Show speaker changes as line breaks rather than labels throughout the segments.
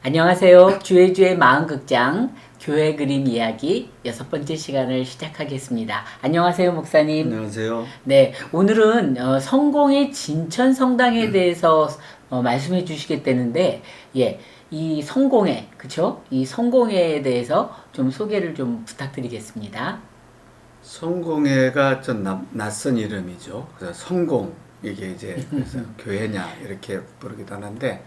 안녕하세요. 주의 마음극장 교회 그림 이야기 6번째 시간을 시작하겠습니다. 안녕하세요, 목사님.
안녕하세요.
네, 오늘은 성공의 진천 성당에 대해서 말씀해 주시겠다는데, 예, 이 성공회, 그쵸? 이 성공회에 대해서 좀 소개를 좀 부탁드리겠습니다.
성공회가 좀 낯선 이름이죠. 그래서 성공, 이게 이제 그래서 교회냐 이렇게 부르기도 하는데,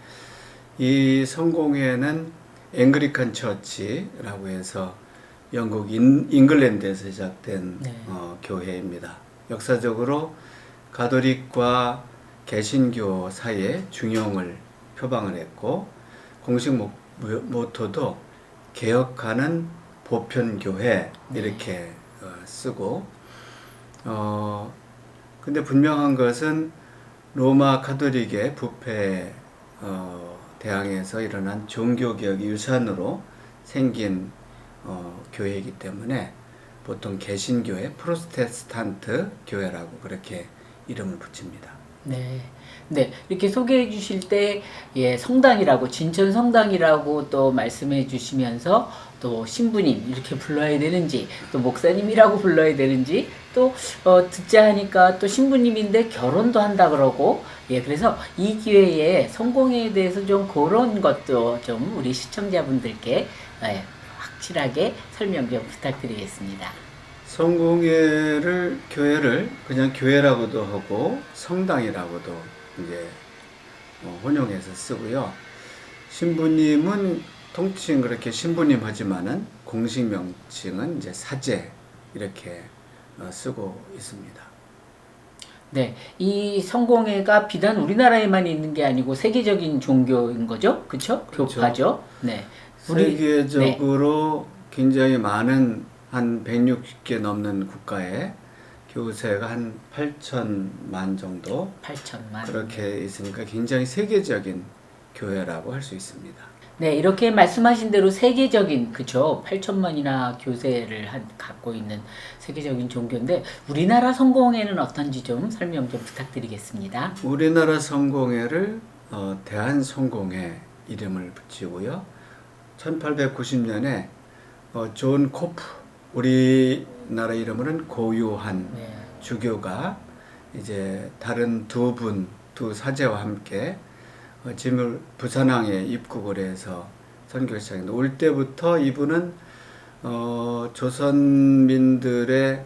이 성공회는 앵글리칸 처치라고 해서 영국 잉글랜드에서 시작된
네.
교회입니다. 역사적으로 가톨릭과 개신교 사이에 중용을 표방을 했고, 공식 모토도 개혁하는 보편교회 이렇게 쓰고, 근데 분명한 것은 로마 가톨릭의 부패 대항해서 일어난 종교개혁의 유산으로 생긴 교회이기 때문에 보통 개신교회 프로테스탄트 교회라고 그렇게 이름을 붙입니다.
네. 네. 이렇게 소개해 주실 때, 예, 성당이라고, 진천 성당이라고 또 말씀해 주시면서 또 신부님 이렇게 불러야 되는지, 또 목사님이라고 불러야 되는지, 또, 듣자 하니까 또 신부님인데 결혼도 한다 그러고, 예, 그래서 이 기회에 성공에 대해서 좀 그런 것도 좀 우리 시청자분들께, 예, 확실하게 설명 좀 부탁드리겠습니다.
교회를 그냥 교회라고도 하고 성당이라고도 이제 혼용해서 쓰고요. 신부님은 통칭 그렇게 신부님 하지만은 공식 명칭은 이제 사제 이렇게 쓰고 있습니다.
네, 이 성공회가 비단 우리나라에만 있는 게 아니고 세계적인 종교인 거죠? 그쵸?
그렇죠.
교파죠? 네. 네.
세계적으로 굉장히 많은 한 160개 넘는 국가에 교세가 한 8천만 정도
8천만.
그렇게 있으니까 굉장히 세계적인 교회라고 할 수 있습니다.
네, 이렇게 말씀하신 대로 세계적인, 그쵸? 8천만이나 교세를 갖고 있는 세계적인 종교인데, 우리나라 성공회는 어떤지 좀 설명 좀 부탁드리겠습니다.
우리나라 성공회를 대한성공회 이름을 붙이고요. 1890년에 존 코프, 우리나라 이름으로는 고유한
네.
주교가 이제 다른 두 사제와 함께 짐을 부산항에 입국을 해서 선교를 시작했는데, 올 때부터 이분은 조선민들의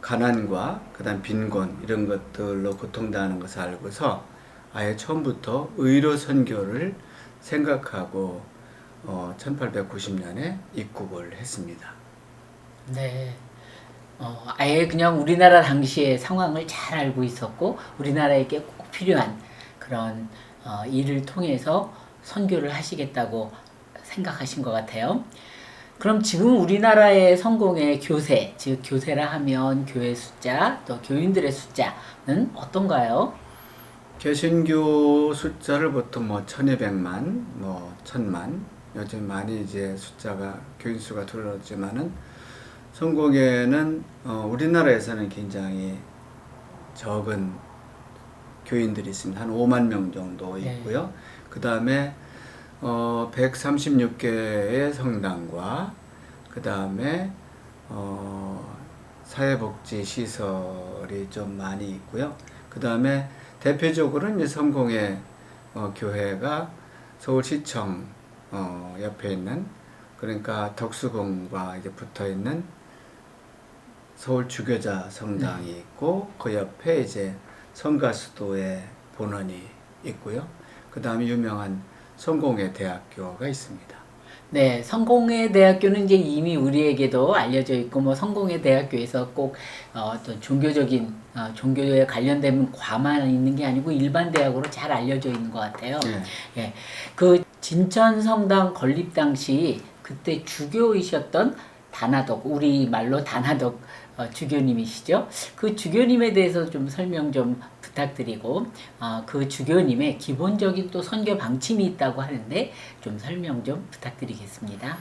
가난과 그다음 빈곤 이런 것들로 고통당하는 것을 알고서 아예 처음부터 의료 선교를 생각하고 1890년에 입국을 했습니다.
네. 아예 그냥 우리나라 당시의 상황을 잘 알고 있었고, 우리나라에게 꼭 필요한 그런 일을 통해서 선교를 하시겠다고 생각하신 것 같아요. 그럼 지금 우리나라의 성공의 교세, 즉 교세라 하면 교회 숫자, 또 교인들의 숫자는 어떤가요?
개신교 숫자를 보통 1200만, 1000만, 요즘 많이 이제 교인 수가 줄어들지만은 성공회는 우리나라에서는 굉장히 적은 교인들이 있습니다. 한 5만 명 정도 있고요. 그 다음에 136개의 성당과 그 다음에 사회복지 시설이 좀 많이 있고요. 그 다음에 대표적으로는 이제 성공회 교회가 서울시청 옆에 있는, 그러니까 덕수궁과 이제 붙어 있는 서울 주교자 성당이 있고, 그 옆에 이제 성가수도의 본원이 있고요. 그 다음에 유명한 성공회 대학교가 있습니다.
네, 성공회 대학교는 이제 이미 우리에게도 알려져 있고, 뭐 성공회 대학교에서 꼭 어떤 종교적인 종교에 관련된 과만 있는 게 아니고 일반 대학으로 잘 알려져 있는 것 같아요.
네.
예, 그 진천 성당 건립 당시 그때 주교이셨던 다나덕, 우리 말로 다나덕 주교님이시죠. 그 주교님에 대해서 좀 설명 좀 부탁드리고, 그 주교님의 기본적인 또 선교 방침이 있다고 하는데 좀 설명 좀 부탁드리겠습니다.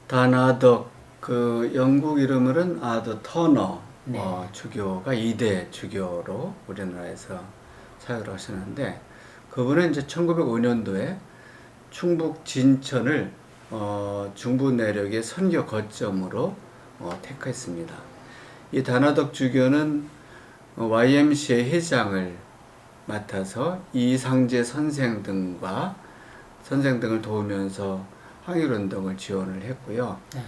다나덕, 그 영국 이름으로는 아더 터너
네.
주교가 2대 주교로 우리나라에서 사역을 하시는데, 그분은 이제 1905년도에 충북 진천을 중부 내륙의 선교 거점으로 택했습니다. 이 단화덕 주교는 YMCA 회장을 맡아서 이상재 선생 등을 도우면서 항일운동을 지원을 했고요.
네.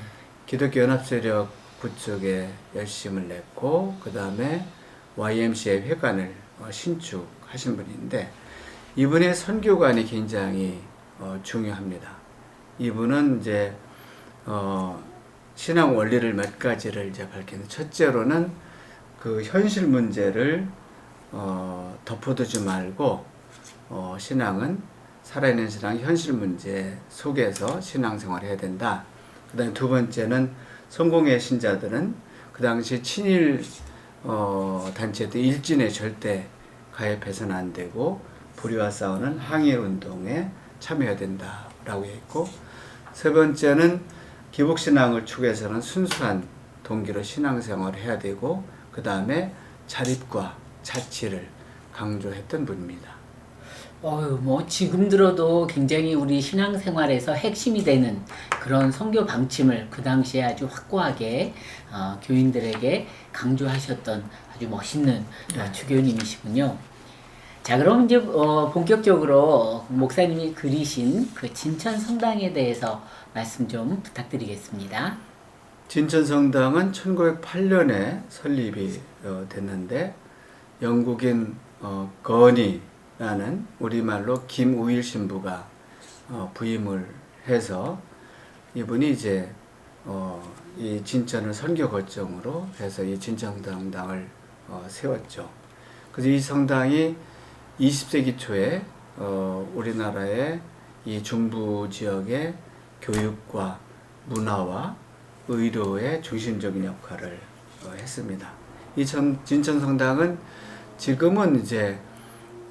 기독교 연합세력 구축에 열심을 냈고 그 다음에 YMCA 회관을 신축하신 분인데 이분의 선교관이 굉장히 중요합니다. 이분은 이제 신앙 원리를 몇 가지를 이제 밝히는 첫째로는 그 현실 문제를 덮어두지 말고 신앙은 살아있는 신앙 현실 문제 속에서 신앙생활을 해야 된다. 그 다음에 두 번째는 성공의 신자들은 그 당시 친일 단체도 일진에 절대 가입해서는 안 되고 불의와 싸우는 항일운동에 참여해야 된다라고 했고 세 번째는 기복신앙을 추구해서는 순수한 동기로 신앙생활을 해야 되고 그 다음에 자립과 자치를 강조했던 분입니다.
뭐 지금 들어도 굉장히 우리 신앙생활에서 핵심이 되는 그런 선교 방침을 그 당시에 아주 확고하게 교인들에게 강조하셨던 아주 멋있는 주교님이시군요. 자, 그럼 이제 본격적으로 목사님이 그리신 그 진천 성당에 대해서 말씀 좀 부탁드리겠습니다.
진천 성당은 1908년에 설립이 됐는데 영국인 건이라는 우리말로 김우일 신부가 부임을 해서 이분이 이제 이 진천을 선교 거점으로 해서 이 진천 성당을 세웠죠. 그래서 이 성당이 20세기 초에 우리나라의 이 중부 지역의 교육과 문화와 의료의 중심적인 역할을 했습니다. 이 진천 성당은 지금은 이제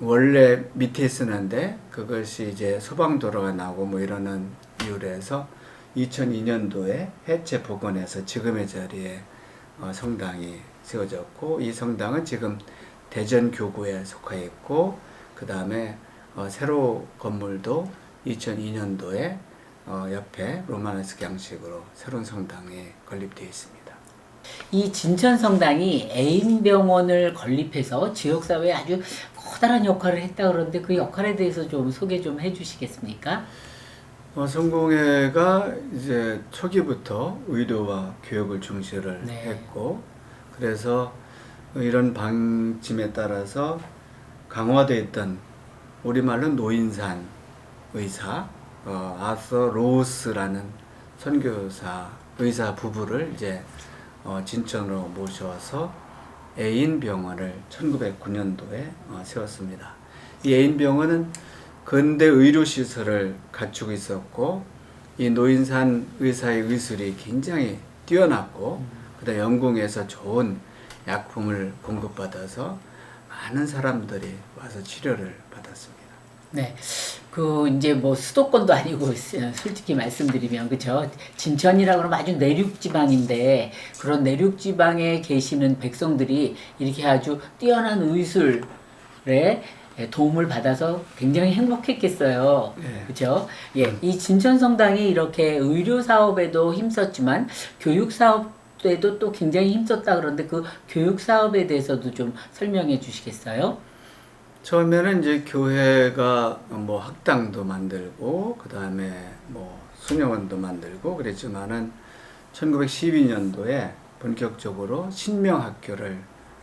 원래 밑에 있었는데 그것이 이제 소방도로가 나고 뭐 이러는 이유로 해서 2002년도에 해체 복원해서 지금의 자리에 성당이 세워졌고 이 성당은 지금 대전 교구에 속해 있고 그 다음에 새로 건물도 2002년도에 옆에 로마네스크 양식으로 새로운 성당에 건립되어 있습니다.
이 진천 성당이 애인병원을 건립해서 지역사회에 아주 커다란 역할을 했다 그러는데 그 역할에 대해서 좀 소개 좀 해주시겠습니까?
성공회가 이제 초기부터 의료와 교육을 중시를
네.
했고 그래서 이런 방침에 따라서 강화되어 있던 우리말로 노인산 의사 아서 로스라는 선교사 의사 부부를 이제 진천으로 모셔서 애인병원을 1909년도에 세웠습니다. 이 애인병원은 근대 의료시설을 갖추고 있었고 이 노인산 의사의 의술이 굉장히 뛰어났고 그다음 영국에서 좋은 약품을 공급받아서 많은 사람들이 와서 치료를 받았습니다.
네. 그 이제 뭐 수도권도 아니고 솔직히 말씀드리면 그죠? 진천이라 그러면 아주 내륙 지방인데 그런 내륙 지방에 계시는 백성들이 이렇게 아주 뛰어난 의술에 도움을 받아서 굉장히 행복했겠어요.
네.
그죠? 예. 이 진천 성당이 이렇게 의료 사업에도 힘썼지만 교육 사업에도 또 굉장히 힘썼다 그러는데 그 교육 사업에 대해서도 좀 설명해 주시겠어요?
처음에는 이제 교회가 뭐 학당도 만들고 그 다음에 뭐 수녀원도 만들고 그랬지만은 1912년도에 본격적으로 신명학교를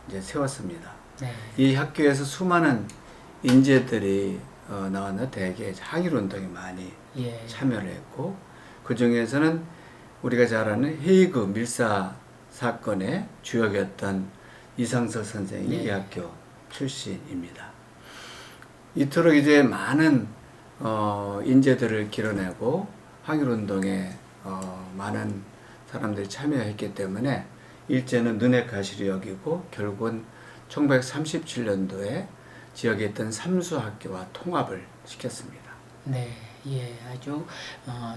이제 세웠습니다.
네.
이 학교에서 수많은 인재들이 나왔는데 대개 항일운동에 많이
예.
참여를 했고 그 중에서는 우리가 잘 아는 헤이그 밀사 사건의 주역이었던 이상석 선생이
네.
이 학교 출신입니다. 이토록 이제 많은 인재들을 길러내고 항일운동에 많은 사람들이 참여했기 때문에 일제는 눈의 가시를 여기고 결국은 1937년도에 지역에 있던 삼수학교와 통합을 시켰습니다.
네, 예, 아주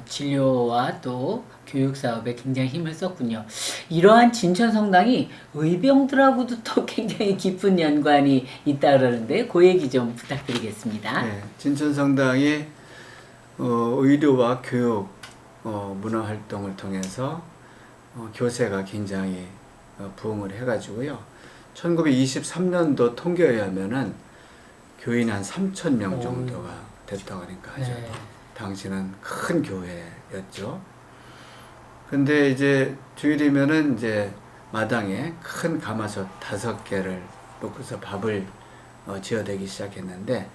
진료와 또 교육 사업에 굉장히 힘을 썼군요. 이러한 진천 성당이 의병들하고도 또 굉장히 깊은 연관이 있다 그러는데 그 얘기 좀 부탁드리겠습니다.
네, 진천 성당이 의료와 교육, 문화 활동을 통해서 교세가 굉장히 부흥을 해가지고요. 1923년도 통계에 의하면은 교인이 한 3,000명 정도가 됐다고 하니까 아주
네.
당시는 큰 교회였죠. 근데 이제 주일이면은 이제 마당에 큰 가마솥 5개를 놓고서 밥을 지어대기 시작했는데,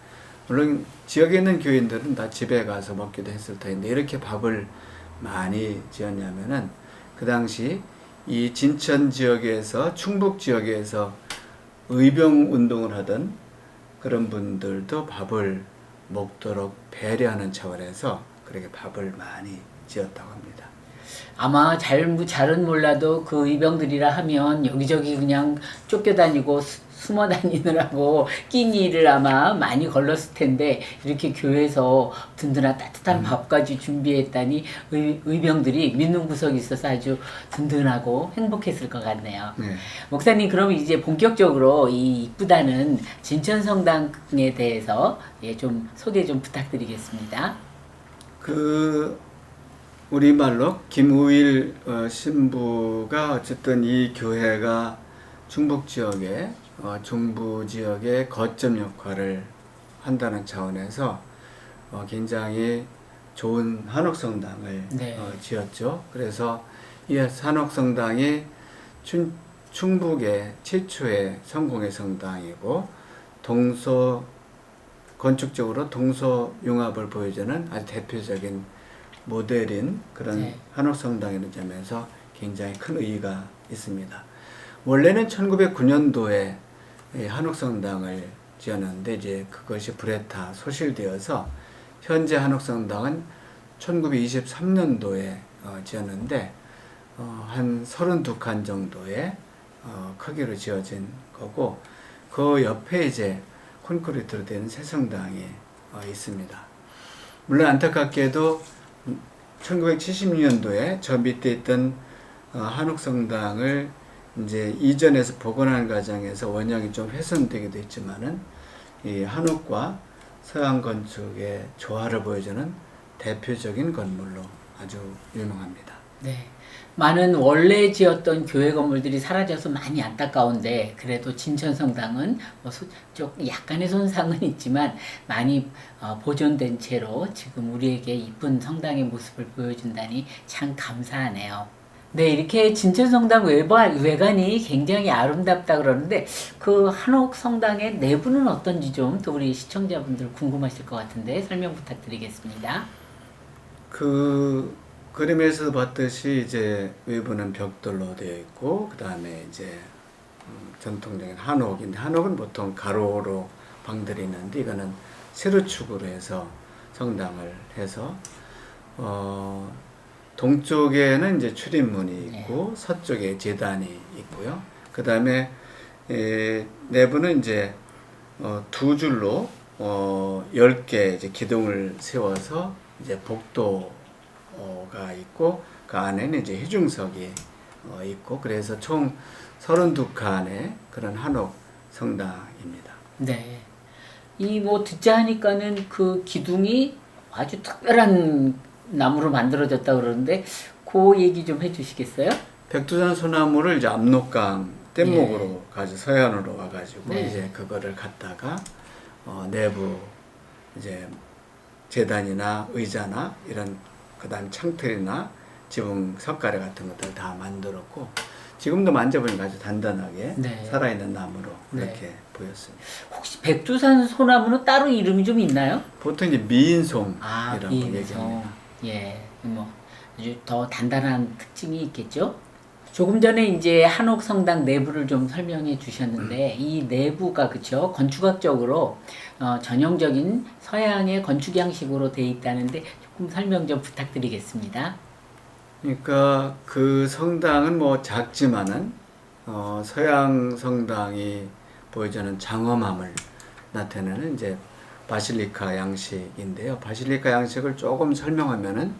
물론 지역에 있는 교인들은 다 집에 가서 먹기도 했을 텐데, 이렇게 밥을 많이 지었냐면은 그 당시 이 진천 지역에서, 충북 지역에서 의병 운동을 하던 그런 분들도 밥을 먹도록 배려하는 차원에서 그렇게 밥을 많이 지었다고 합니다.
아마 잘은 몰라도 그 의병들이라 하면 여기저기 그냥 쫓겨다니고 숨어 다니느라고 끼니를 아마 많이 걸렀을 텐데, 이렇게 교회에서 든든한 따뜻한 밥까지 준비했다니 의병들이 믿는 구석이 있어서 아주 든든하고 행복했을 것 같네요.
네.
목사님, 그럼 이제 본격적으로 이 이쁘다는 진천성당에 대해서 좀 소개 좀 부탁드리겠습니다.
우리말로 김우일 신부가 어쨌든 이 교회가 충북 지역에 중부 지역의 거점 역할을 한다는 차원에서 굉장히 좋은 한옥성당을
네.
지었죠. 그래서 이 한옥성당이 충북의 최초의 성공의 성당이고, 건축적으로 동서융합을 보여주는 아주 대표적인 모델인 그런
네.
한옥성당이라는 점에서 굉장히 큰 의의가 있습니다. 원래는 1909년도에 한옥성당을 지었는데, 이제 그것이 불에 타 소실되어서 현재 한옥성당은 1923년도에 지었는데 한 32칸 정도의 크기로 지어진 거고, 그 옆에 이제 콘크리트로 된 새 성당이 있습니다. 물론 안타깝게도 1976년도에 저 밑에 있던 한옥성당을 이제 이전해서 복원하는 과정에서 원형이 좀 훼손되기도 했지만은, 이 한옥과 서양 건축의 조화를 보여주는 대표적인 건물로 아주 유명합니다.
네. 많은 원래 지었던 교회 건물들이 사라져서 많이 안타까운데, 그래도 진천성당은 약간의 손상은 있지만 많이 보존된 채로 지금 우리에게 이쁜 성당의 모습을 보여준다니 참 감사하네요. 네, 이렇게 진천성당 외관이 굉장히 아름답다 그러는데, 그 한옥성당의 내부는 어떤지 좀 또 우리 시청자분들 궁금하실 것 같은데 설명 부탁드리겠습니다.
그림에서 봤듯이 이제 외부는 벽돌로 되어 있고, 그 다음에 이제 전통적인 한옥인데, 한옥은 보통 가로로 방들이 있는데 이거는 세로축으로 해서 성당을 해서 동쪽에는 이제 출입문이 있고, 서쪽에 제단이 있고요. 그 다음에 내부는 이제 두 줄로 10개 이제 기둥을 세워서 이제 복도가 있고, 그 안에는 이제 희중석이 있고, 그래서 총 32칸의 그런 한옥 성당입니다.
네. 이 듣자 하니까는 그 기둥이 아주 특별한 나무로 만들어졌다 그러는데, 그 얘기 좀 해주시겠어요?
백두산 소나무를 이제 압록강 뗏목으로 서해안으로 와가지고
네.
이제 그거를 갖다가 내부 이제 재단이나 의자나 이런, 그다음 창틀이나 지붕 석가래 같은 것들 다 만들었고, 지금도 만져보니까 아주 단단하게 살아있는 나무로 이렇게 보였습니다.
혹시 백두산 소나무는 따로 이름이 좀 있나요?
보통 이제 미인송이라고
미인송.
얘기합니다.
예, 아주 더 단단한 특징이 있겠죠? 조금 전에 이제 한옥성당 내부를 좀 설명해 주셨는데, 이 내부가 그쵸, 건축학적으로 전형적인 서양의 건축 양식으로 돼 있다는데 조금 설명 좀 부탁드리겠습니다.
그러니까 그 성당은 뭐 작지만은 서양 성당이 보여주는 장엄함을 나타내는 이제 바실리카 양식인데요. 바실리카 양식을 조금 설명하면은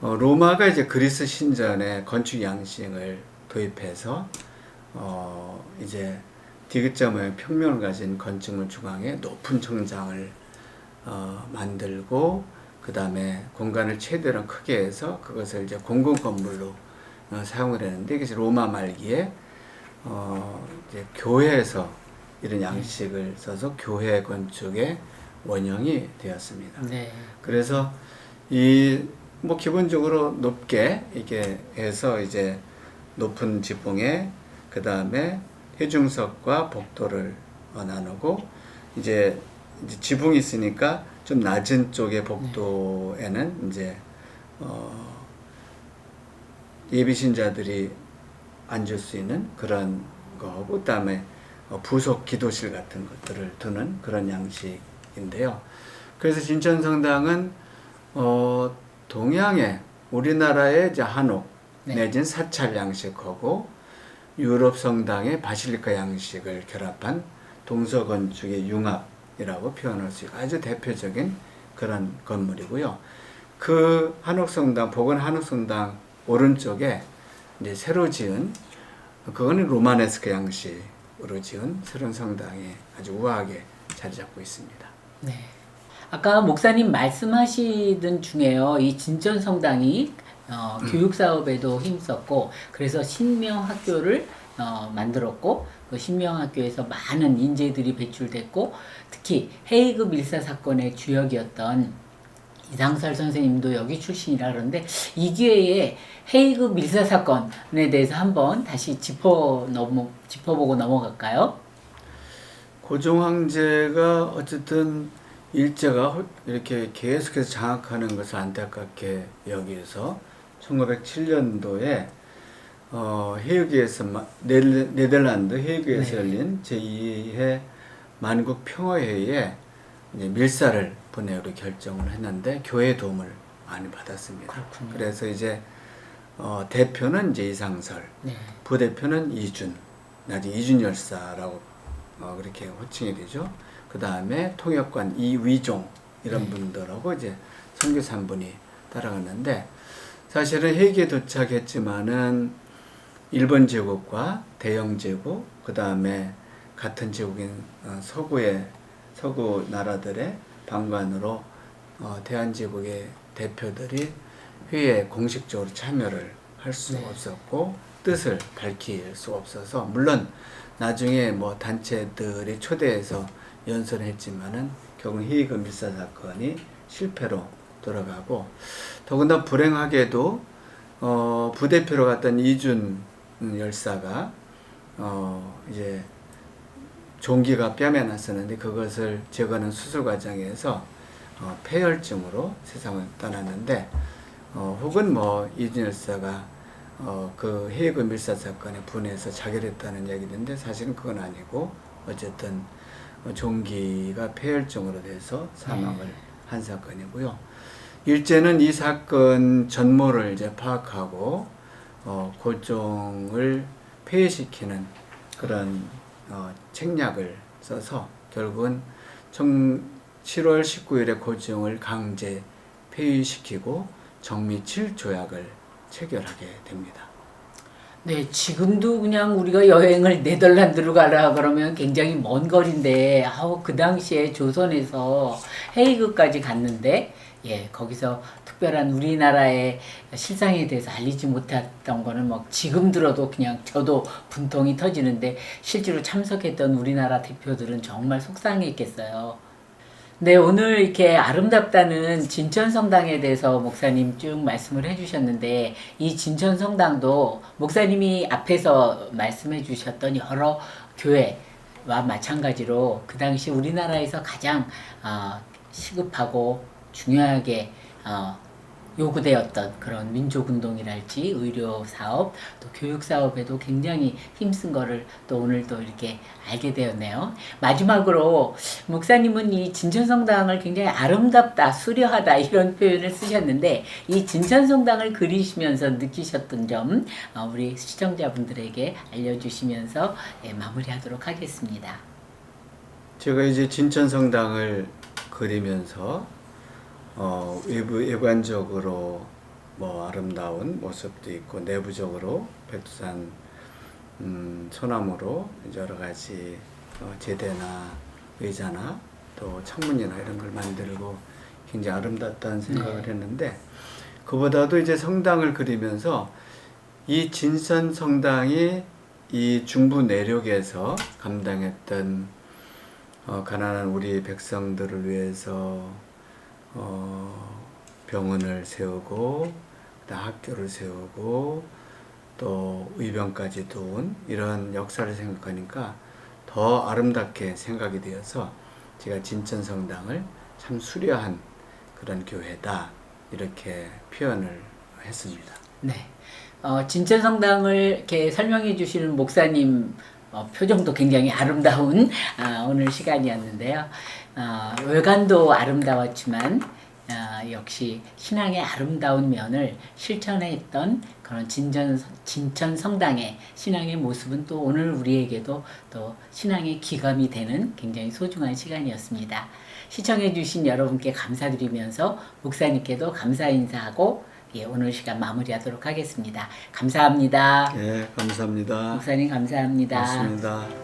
로마가 이제 그리스 신전에 건축 양식을 도입해서 이제 디귿자 모양 평면을 가진 건축물 중앙에 높은 청장을 만들고, 그 다음에 공간을 최대한 크게 해서 그것을 이제 공공 건물로 사용을 했는데, 이것이 로마 말기에 이제 교회에서 이런 양식을 써서 교회 건축의 원형이 되었습니다.
네.
그래서 뭐 기본적으로 높게 이게 해서 이제 높은 지붕에 그 다음에 해중석과 복도를 나누고, 이제 지붕이 있으니까 좀 낮은 쪽의 복도에는 이제 예비신자들이 앉을 수 있는 그런 거고, 그 다음에 부속 기도실 같은 것들을 두는 그런 양식인데요. 그래서 진천성당은 동양의 우리나라의 이제 한옥
네.
내지는 사찰 양식하고 유럽 성당의 바실리카 양식을 결합한 동서 건축의 융합이라고 표현할 수 있고 아주 대표적인 그런 건물이고요. 그 한옥성당, 복원 한옥성당 오른쪽에 이제 새로 지은, 그거는 로마네스크 양식으로 지은 새로운 성당이 아주 우아하게 자리 잡고 있습니다.
네. 아까 목사님 말씀하시던 중에요, 이 진천성당이 교육 사업에도 힘썼고, 그래서 신명학교를 만들었고, 그 신명학교에서 많은 인재들이 배출됐고, 특히 헤이그 밀사 사건의 주역이었던 이상설 선생님도 여기 출신이라 그러는데, 이 기회에 헤이그 밀사 사건에 대해서 한번 다시 짚어보고 넘어갈까요?
고종 황제가 어쨌든 일제가 이렇게 계속해서 장악하는 것을 안타깝게 여기서 1907년도에 헤이그에서 네덜란드 헤이그에서 열린 제2회 만국 평화회의에 이제 밀사를 보내기로 결정을 했는데 교회 도움을 많이 받았습니다.
그렇군요.
그래서 이제 대표는 이제 이상설,
네.
부대표는 이준, 나중에 이준 열사라고 그렇게 호칭이 되죠. 그 다음에 통역관 이위종 이런 분들하고 이제 선교사 한 분이 따라갔는데, 사실은 헤이기에 도착했지만은 일본 제국과 대영 제국, 그 다음에 같은 제국인 서구 나라들의 방관으로 대한 제국의 대표들이 회의에 공식적으로 참여를 할 수 없었고 뜻을 밝힐 수 없어서, 물론 나중에 뭐 단체들이 초대해서 연설을 했지만은 결국 헤이그 밀사 사건이 실패로 돌아가고, 더군다나 불행하게도 부대표로 갔던 이준 열사가 이제 종기가 뺨에 났었는데 그것을 제거하는 수술 과정에서 폐혈증으로 세상을 떠났는데, 혹은 뭐 이준 열사가 그 헤이그 밀사 사건에 분해서 자결했다는 얘기인데 사실은 그건 아니고, 어쨌든 종기가 폐혈증으로 돼서 사망을 한 사건이고요. 일제는 이 사건 전모를 이제 파악하고 고종을 폐위시키는 그런 책략을 써서 결국은 7월 19일에 고종을 강제 폐위시키고 정미칠 조약을 체결하게 됩니다.
네, 지금도 그냥 우리가 여행을 네덜란드로 가라 그러면 굉장히 먼 거리인데, 그 당시에 조선에서 헤이그까지 갔는데, 예, 거기서 특별한 우리나라의 실상에 대해서 알리지 못했던 거는 뭐 지금 들어도 그냥 저도 분통이 터지는데, 실제로 참석했던 우리나라 대표들은 정말 속상했겠어요. 네, 오늘 이렇게 아름답다는 진천성당에 대해서 목사님 쭉 말씀을 해주셨는데, 이 진천성당도 목사님이 앞에서 말씀해 주셨던 여러 교회와 마찬가지로 그 당시 우리나라에서 가장 시급하고 중요하게 요구되었던 그런 민족운동이랄지 의료사업, 또 교육사업에도 굉장히 힘쓴 거를 또 오늘 또 이렇게 알게 되었네요. 마지막으로 목사님은 이 진천성당을 굉장히 아름답다, 수려하다 이런 표현을 쓰셨는데, 이 진천성당을 그리시면서 느끼셨던 점 우리 시청자분들에게 알려주시면서 마무리하도록 하겠습니다.
제가 이제 진천성당을 그리면서 외관적으로 뭐 아름다운 모습도 있고, 내부적으로 백두산 소나무로 여러 가지 제대나 의자나 또 창문이나 이런 걸 만들고 굉장히 아름답다는 생각을
네.
했는데 그보다도 이제 성당을 그리면서 이 진천 성당이 이 중부 내륙에서 감당했던 가난한 우리 백성들을 위해서 병원을 세우고 학교를 세우고 또 의병까지 도운 이런 역사를 생각하니까 더 아름답게 생각이 되어서 제가 진천성당을 참 수려한 그런 교회다 이렇게 표현을 했습니다.
네. 진천성당을 이렇게 설명해 주시는 목사님 표정도 굉장히 아름다운 오늘 시간이었는데요. 외관도 아름다웠지만 역시 신앙의 아름다운 면을 실천했던 그런 진천성당의 신앙의 모습은 또 오늘 우리에게도 또 신앙의 기감이 되는 굉장히 소중한 시간이었습니다. 시청해 주신 여러분께 감사드리면서 목사님께도 감사 인사하고 오늘 시간 마무리하도록 하겠습니다. 감사합니다.
예, 감사합니다.
목사님 감사합니다.
고맙습니다.